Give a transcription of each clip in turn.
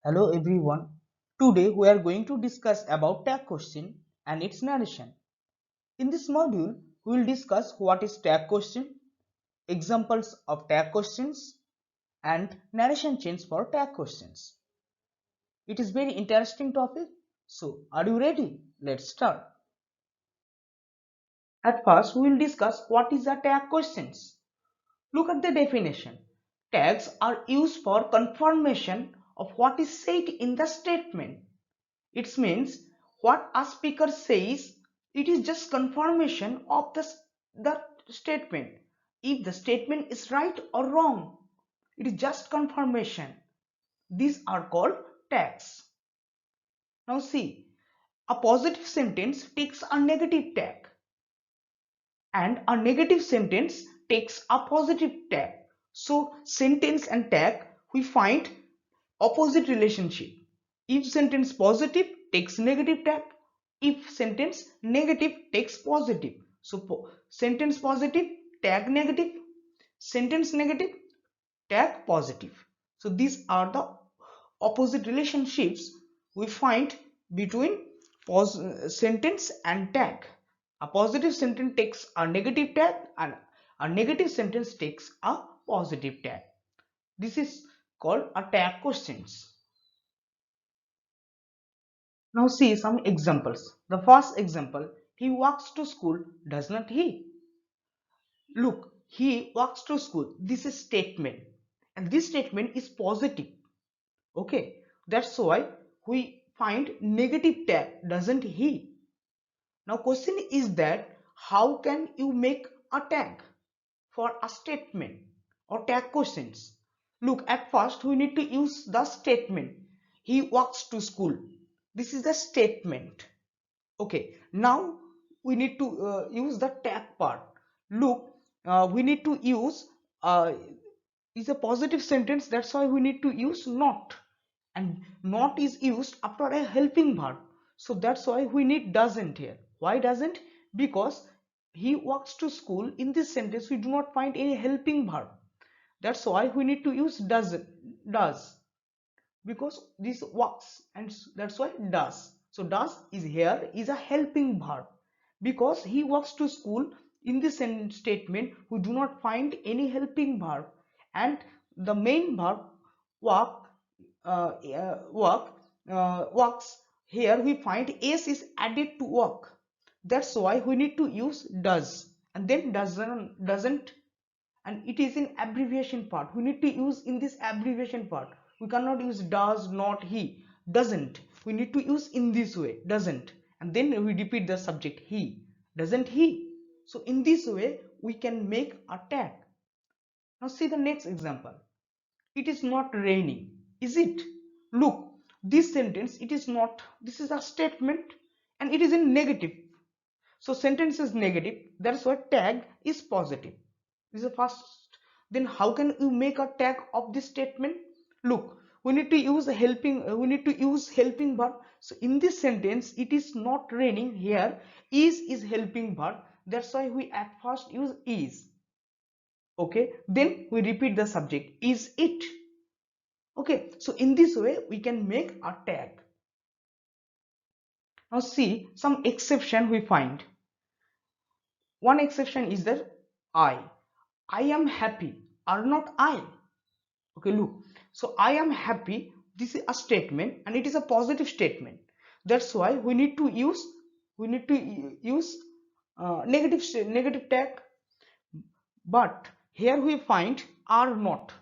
Hello everyone. Today we are going to discuss about tag question and its narration. In this module, we will discuss what is tag question, examples of tag questions, and narration chains for tag questions. It is very interesting topic. So, are you ready? Let's start. At first, we will discuss what is a tag questions. Look at the definition. Tags are used for confirmation of what is said in the statement. It means what a speaker says, it is just confirmation of the statement. If the statement is right or wrong, it is just confirmation. These are called tags. Now see, a positive sentence takes a negative tag and a negative sentence takes a positive tag. So sentence and tag, we find opposite relationship. If sentence positive takes negative tag, if sentence negative takes positive. So sentence positive tag negative, sentence negative tag positive. So these are the opposite relationships we find between sentence and tag. A positive sentence takes a negative tag and a negative sentence takes a positive tag. This is called a tag questions. Now see some examples. The first example, he walks to school, does not he? Look, he walks to school. This is statement and this statement is positive. Okay, that's why we find negative tag, doesn't he? Now question is that how can you make a tag for a statement or tag questions? Look, at first we need to use the statement. He walks to school. This is the statement. Okay, now we need to use the tag part. Look, we need to use is a positive sentence, that's why we need to use not, and not is used after a helping verb, so that's why we need doesn't here. Why doesn't? Because he walks to school, in this sentence we do not find any helping verb, that's why we need to use does, because this works, and that's why does. So does is here is a helping verb. Because he walks to school, in this statement we do not find any helping verb, and the main verb walk, walks, here we find s is added to walk, that's why we need to use does, and then doesn't, and it is in abbreviation part, we need to use in this abbreviation part. We cannot use does, not, he, doesn't. We need to use in this way, doesn't, and then we repeat the subject, he, doesn't he. So in this way we can make a tag. Now see the next example. It is not raining, is it? Look, this sentence, it is not, this is a statement and it is in negative, so sentence is negative, that's why tag is positive. This is the first. Then how can you make a tag of this statement? Look, we need to use a helping, helping verb. So in this sentence, it is not raining, here is helping verb, that's why we at first use is. Okay, then we repeat the subject, is it? Okay, so in this way we can make a tag. Now see some exception we find. One exception is that I am happy, are not I. Okay, look, so I am happy, this is a statement and it is a positive statement, that's why we need to use, negative tag. But here we find are not,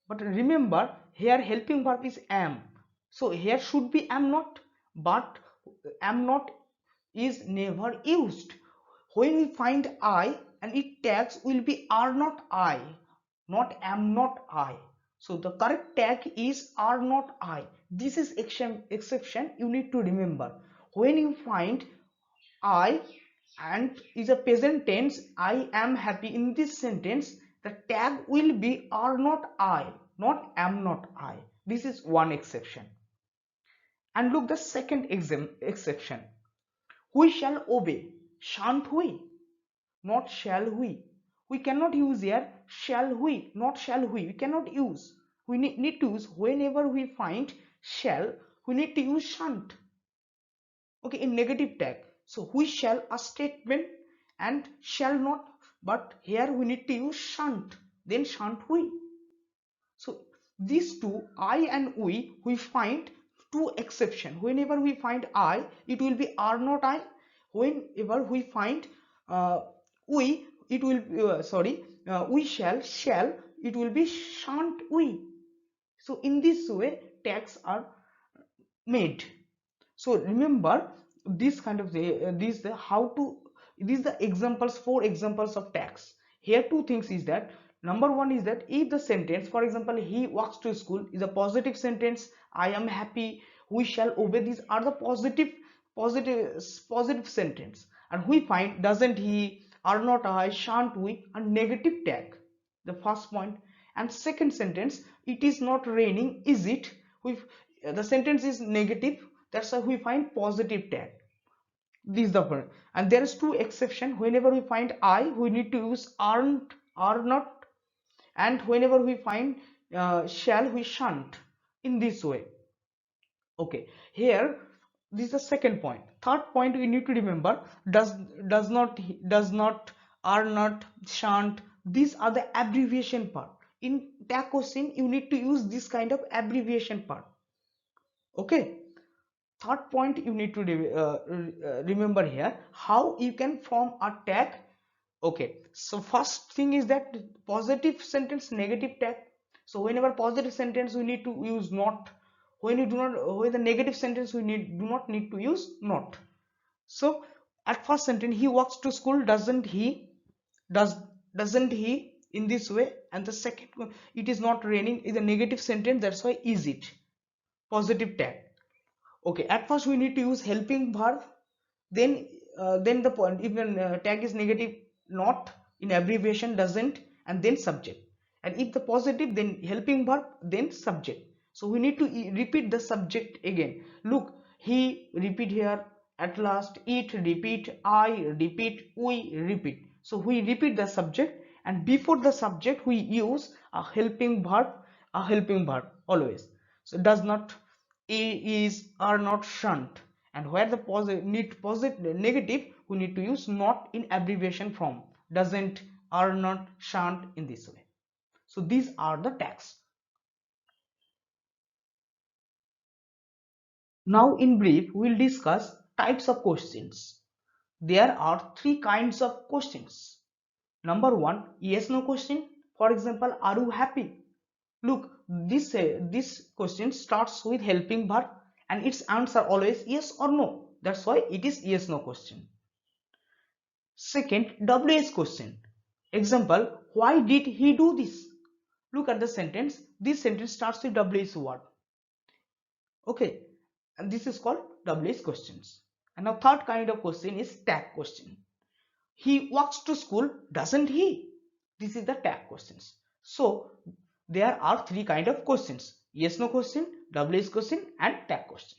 but remember here helping verb is am, so here should be am not, but am not is never used. When we find I, and it tags will be are not I, not am not I. So the correct tag is are not I. This is exception you need to remember. When you find I and is a present tense, I am happy, in this sentence the tag will be are not I, not am not I. This is one exception. And look the second exception. We shall obey, shan't we? Not shall we. We cannot use here shall we, not shall we cannot use. we need to use, whenever we find shall, we need to use shan't. Okay, in negative tag. So we shall a statement and shall not, but here we need to use shan't, then shan't we. So these two, I and we find two exception. Whenever we find I, it will be are not I. Whenever we find we, it will be, we shall, it will be shan't we. So in this way tags are made. So remember this kind of the how to, these the examples, four examples of tags. Here two things is that, number one is that if the sentence, for example, he walks to school is a positive sentence, I am happy, we shall obey, these are the positive sentence, and we find doesn't he, are not I, shan't we, a negative tag, the first point. And second sentence, it is not raining, is it, we, the sentence is negative, that's why we find positive tag. This is the point. And there is two exception. Whenever we find I, we need to use aren't, are not, and whenever we find shall, we shan't, in this way. Okay, here this is the second point. Third point we need to remember, does not, does not, are not, shan't, these are the abbreviation part. In tag question you need to use this kind of abbreviation part. Okay, third point you need to remember here, how you can form a tag. Okay, so first thing is that positive sentence, negative tag. So whenever positive sentence we need to use not, when you do not, when the negative sentence we do not need to use not. So at first sentence, he walks to school, doesn't he, doesn't he, in this way. And the second one, it is not raining, is a negative sentence, that's why is it, positive tag. Okay, at first we need to use helping verb, then the point, even tag is negative, not, in abbreviation doesn't, and then subject. And if the positive, then helping verb, then subject. So we need to repeat the subject again. Look, he, repeat here, at last, it, repeat, I, repeat, we, repeat. So we repeat the subject, and before the subject we use a helping verb always. So does not, is, are not, shan't. And where the positive negative, we need to use not in abbreviation form, doesn't, are not, shan't, in this way. So these are the tags. Now in brief we'll discuss types of questions. There are three kinds of questions. Number one, yes no question. For example, are you happy? Look, this question starts with helping verb and its answer always yes or no. That's why it is yes no question. Second, WS question. Example, why did he do this? Look at the sentence. This sentence starts with WS word. Okay, and this is called WS questions. And now third kind of question is tag question. He walks to school, doesn't he? This is the tag questions. So there are three kind of questions: yes no question, WS question, and tag question.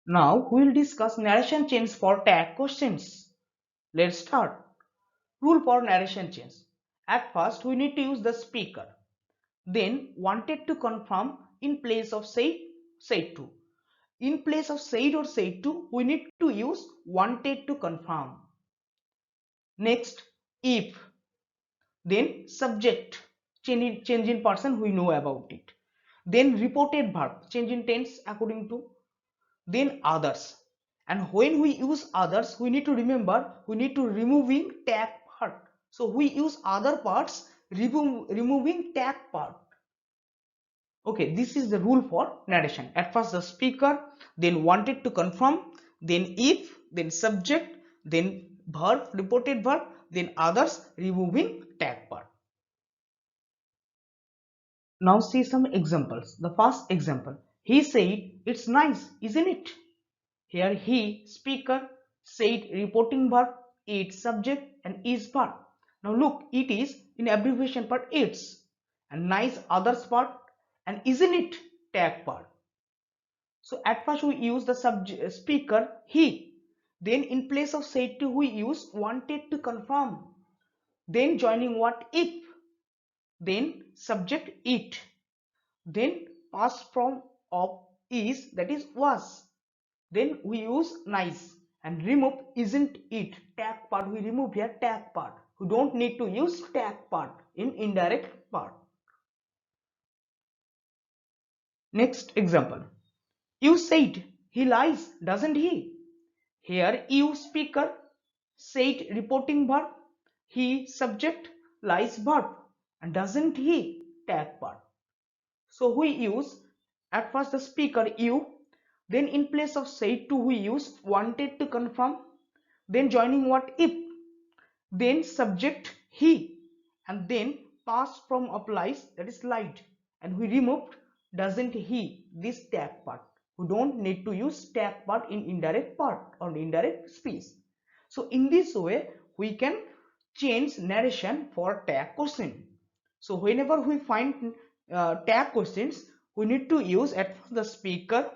Now we will discuss narration chains for tag questions. Let's start. Rule for narration chains. At first we need to use the speaker. Then wanted to confirm in place of said to. In place of said or said to, we need to use wanted to confirm. Next, if. Then subject, change in person, we know about it. Then reported verb, change in tense according to. Then others. And when we use others, we need to remember, we need to removing tag part. So we use other parts, removing tag part. Okay, this is the rule for narration. At first the speaker, then wanted to confirm, then if, then subject, then verb, reported verb, then others, removing tag part. Now see some examples. The first example, he said, it's nice, isn't it? Here he, speaker, said, reporting verb, it subject, and is verb. Now look, it is in abbreviation part it's, and nice others part, and isn't it tag part. So at first we use the subject speaker he, then in place of said to we use wanted to confirm, then joining what, if. then subject it, then past form of is, that is was, then we use nice, and remove isn't it, tag part we remove here, tag part. We don't need to use tag part in indirect part. Next example, you said he lies, doesn't he? Here you speaker, said reporting verb, he subject, lies verb, and doesn't he tag part. So we use at first the speaker you, then in place of said to we use wanted to confirm, then joining what if, then subject he, and then past form of lies, that is lied, and we removed doesn't he, this tag part. We don't need to use tag part in indirect part or indirect speech. So in this way we can change narration for tag question. So whenever we find tag questions, we need to use at first the speaker,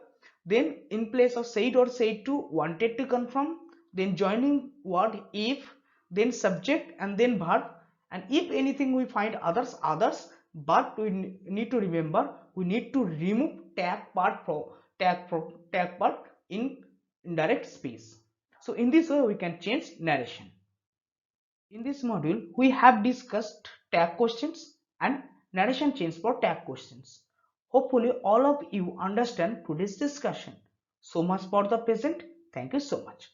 then in place of said or said to wanted to confirm, then joining word if, then subject and then verb, and if anything we find others, but we need to remember we need to remove tag part in indirect speech. So in this way we can change narration. In this module, we have discussed tag questions and narration chains for tag questions. Hopefully, all of you understand today's discussion. So much for the present. Thank you so much.